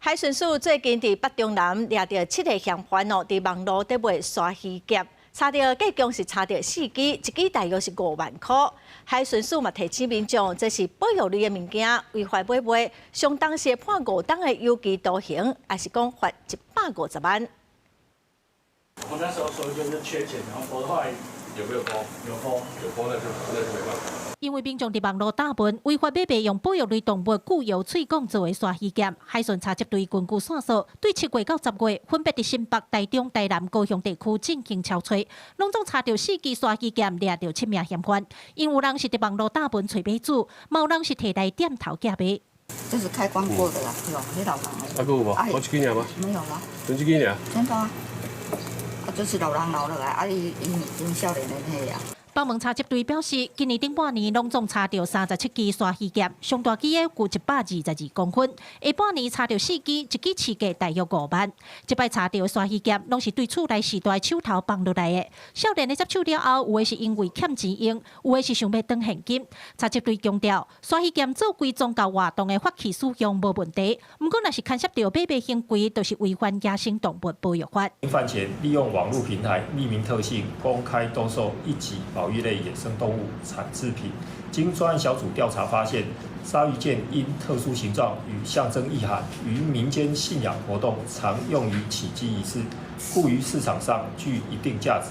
海巡署最近伫北中南抓到7个嫌犯哦，伫网络伫卖刷鱼夹，查到计共是查到4支，一支大约是5万块。海巡署嘛提醒民众，这是保育类的物件，违法买卖，相当是判5档的有期徒刑，还是讲罚150万。我那时候说就是缺钱，然后拨的话有没有拨？有拨，那就没办法。因为民众伫网络打问，违法买卖用保育类动物固有喙管作为刷鱼夹，海巡查缉队根据线索，对7月到10月分别伫新北、台中、台南、高雄地区进行敲找，拢总查到4支刷鱼夹，抓到7名嫌犯。因有人是伫网络打问找买主，嘛有人是摕来店头价卖。这是开光过的啦，有你老人的。还有无？好几支尔吗？没有啦，剩几支尔？真的啊，就是老人留落来，伊少年人迄啊。帮忙查缉队表示，今年顶半年拢总查到37支刷鱼夹，上大支的有122公分，下半年查到4支，一支市价大约5万。这摆查到的刷鱼夹，拢是对厝内时代手头放落来的。少年的接手了后，有的是因为欠钱用，有的是想要转现金。查缉队强调，刷鱼夹做规宗教活动的法器使用无问题，不过若是牵涉到买卖行为，就是违反野生动物保育法。犯前利用网络平台匿名特性公开兜售一级保育类野生动物产制品，经专案小组调查发现，鲨鱼剑因特殊形状与象征意涵，于民间信仰活动常用于起祭仪式，故于市场上具一定价值，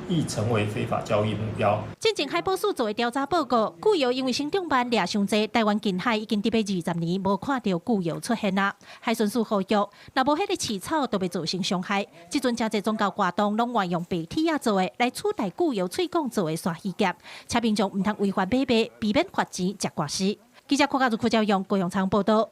易成为非法交易目标。进前海保署做的调查报告，固有因为行政班掠伤济，台湾近海已经伫要20年无看到固有出现啦。海巡署呼吁，若无迄个饲草，都会造成伤害。即阵真侪宗教活动拢愿用白铁做的来取代固有喙管做的刷鱼夹，请民众唔通违法买卖，避免罚钱食官司。记者柯家如柯兆勇、郭永昌报道。